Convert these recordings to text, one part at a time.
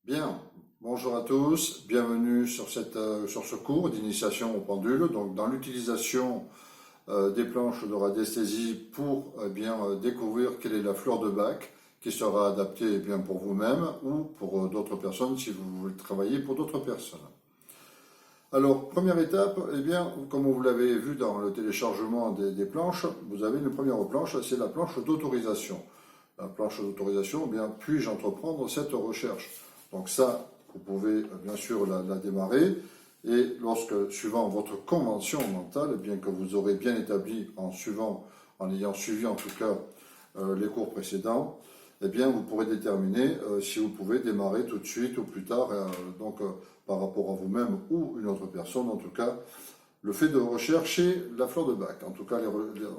Bien, bonjour à tous, bienvenue sur ce cours d'initiation au pendule. Donc, dans l'utilisation des planches de radiesthésie pour découvrir quelle est la fleur de Bach qui sera adaptée bien, pour vous-même ou pour d'autres personnes si vous voulez travailler pour d'autres personnes. Alors, première étape, comme vous l'avez vu dans le téléchargement des planches, vous avez une première planche, c'est la planche d'autorisation. La planche d'autorisation, puis-je entreprendre cette recherche? Donc ça, vous pouvez bien sûr la démarrer et lorsque, suivant votre convention mentale, bien que vous aurez bien établi en ayant suivi en tout cas les cours précédents, vous pourrez déterminer si vous pouvez démarrer tout de suite ou plus tard, par rapport à vous-même ou une autre personne, en tout cas, le fait de rechercher la fleur de Bach, en tout cas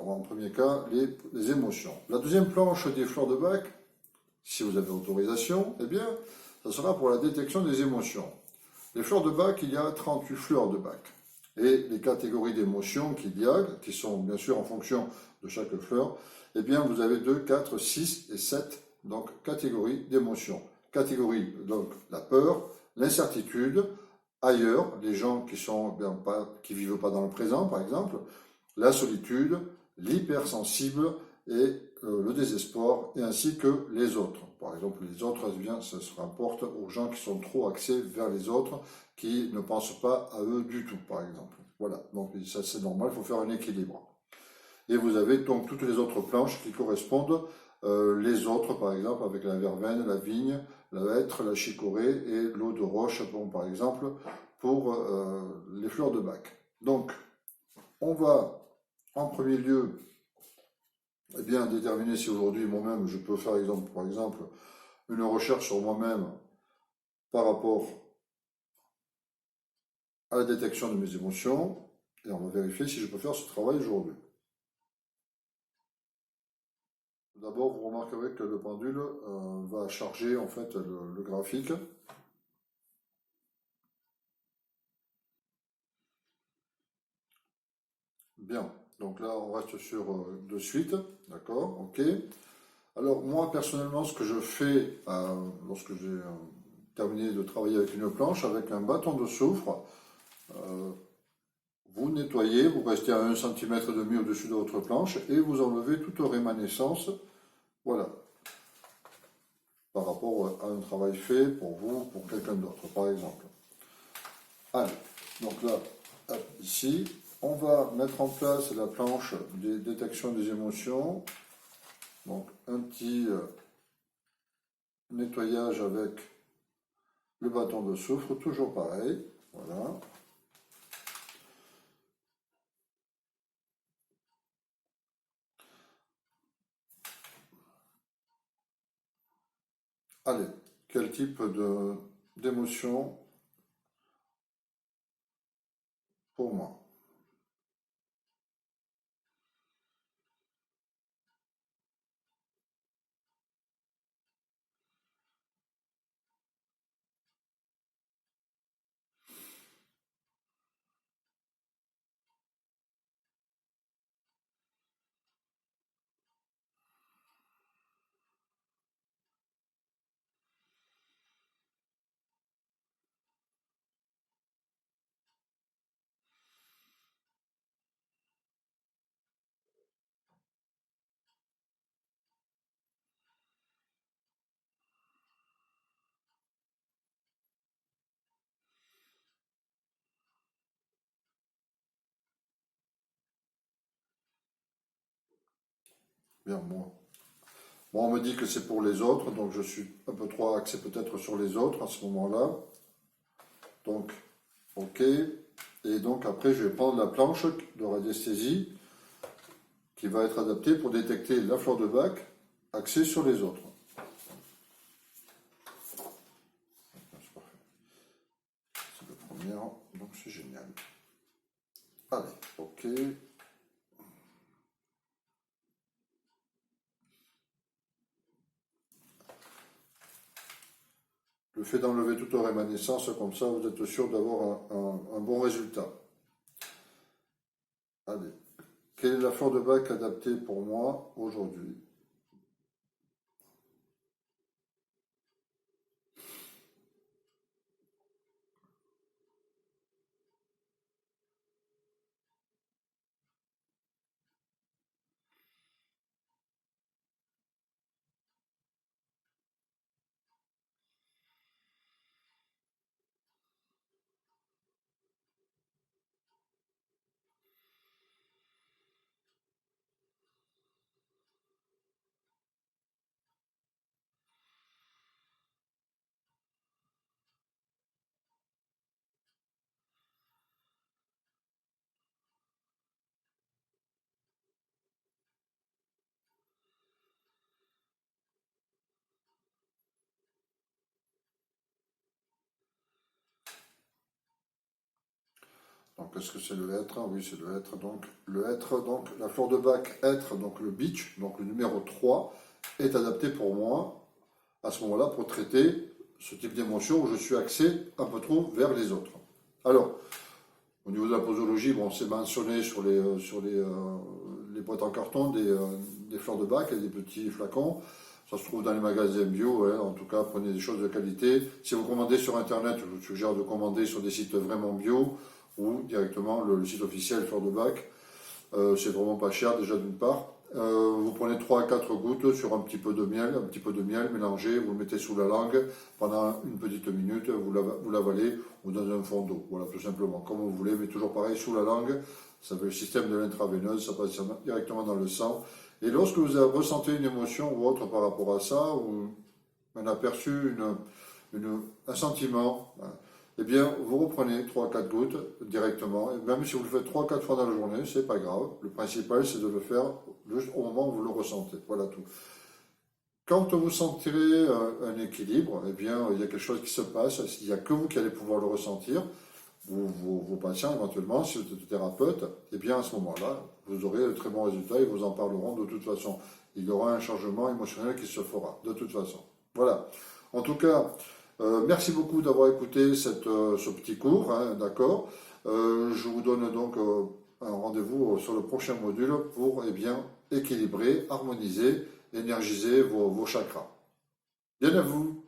en premier cas les émotions. La deuxième planche des fleurs de Bach, si vous avez autorisation, ça sera pour la détection des émotions. Les fleurs de Bach, il y a 38 fleurs de Bach. Et les catégories d'émotions qu'il y a, qui sont bien sûr en fonction de chaque fleur, vous avez 2, 4, 6 et 7 donc, catégories d'émotions. Catégorie, donc, la peur, l'incertitude, ailleurs, les gens qui vivent pas dans le présent, par exemple, la solitude, l'hypersensible et le désespoir, et ainsi que les autres. Par exemple, les autres, ça se rapporte aux gens qui sont trop axés vers les autres, qui ne pensent pas à eux du tout, par exemple. Voilà, donc ça c'est normal, il faut faire un équilibre. Et vous avez donc toutes les autres planches qui correspondent, les autres, par exemple, avec la verveine, la vigne, la hêtre, la chicorée et l'eau de roche, par exemple, pour les fleurs de Bach. Donc, on va en premier lieu déterminer si aujourd'hui moi-même je peux faire par exemple une recherche sur moi-même par rapport à la détection de mes émotions et on va vérifier si je peux faire ce travail aujourd'hui. D'abord, vous remarquerez que le pendule va charger en fait le graphique. Bien, donc là on reste sur de suite, d'accord, ok. Alors moi personnellement ce que je fais lorsque j'ai terminé de travailler avec une planche, avec un bâton de soufre, vous nettoyez, vous restez à 1 cm et demi au-dessus de votre planche et vous enlevez toute rémanescence, voilà, par rapport à un travail fait pour vous, pour quelqu'un d'autre par exemple. Allez, donc là, hop, ici, on va mettre en place la planche des détections des émotions. Donc un petit nettoyage avec le bâton de soufre, toujours pareil, voilà. Allez, quel type d'émotion pour moi? Bien, moi. Bon, on me dit que c'est pour les autres, donc je suis un peu trop axé peut-être sur les autres à ce moment-là. Donc, ok. Et donc après, je vais prendre la planche de radiesthésie qui va être adaptée pour détecter la fleur de Bach axée sur les autres. C'est parfait. C'est la première, donc c'est génial. Allez, ok. Le fait d'enlever toute rémanescence, comme ça, vous êtes sûr d'avoir un bon résultat. Allez, quelle est la fleur de Bach adaptée pour moi aujourd'hui? Donc, est-ce que c'est le hêtre? Oui, c'est le hêtre. Donc, le hêtre, donc, la fleur de bac hêtre, donc le beech, donc le numéro 3, est adapté pour moi, à ce moment-là, pour traiter ce type d'émotion où je suis axé un peu trop vers les autres. Alors, au niveau de la posologie, bon, c'est mentionné sur les boîtes en carton des fleurs de bac et des petits flacons. Ça se trouve dans les magasins bio, hein. En tout cas, prenez des choses de qualité. Si vous commandez sur Internet, je vous suggère de commander sur des sites vraiment bio ou directement le site officiel Fleurs de Bac. C'est vraiment pas cher déjà d'une part. Vous prenez 3 à 4 gouttes sur un petit peu de miel mélangé, vous le mettez sous la langue pendant une petite minute, vous l'avalez ou dans un fond d'eau, voilà tout simplement, comme vous voulez, mais toujours pareil sous la langue, ça fait le système de l'intraveineuse, ça passe directement dans le sang. Et lorsque vous ressentez une émotion ou autre par rapport à ça, ou un aperçu, un sentiment, hein, eh bien, vous reprenez 3-4 gouttes directement, et même si vous le faites 3-4 fois dans la journée, c'est pas grave. Le principal, c'est de le faire juste au moment où vous le ressentez. Voilà tout. Quand vous sentirez un équilibre, eh bien, il y a quelque chose qui se passe. Il n'y a que vous qui allez pouvoir le ressentir, ou vos patients éventuellement, si vous êtes thérapeute, eh bien, à ce moment-là, vous aurez de très bons résultats, ils vous en parleront de toute façon. Il y aura un changement émotionnel qui se fera, de toute façon. Voilà. En tout cas, merci beaucoup d'avoir écouté ce petit cours, hein, d'accord. Je vous donne donc un rendez-vous sur le prochain module pour eh bien, équilibrer, harmoniser, énergiser vos chakras. Bien à vous!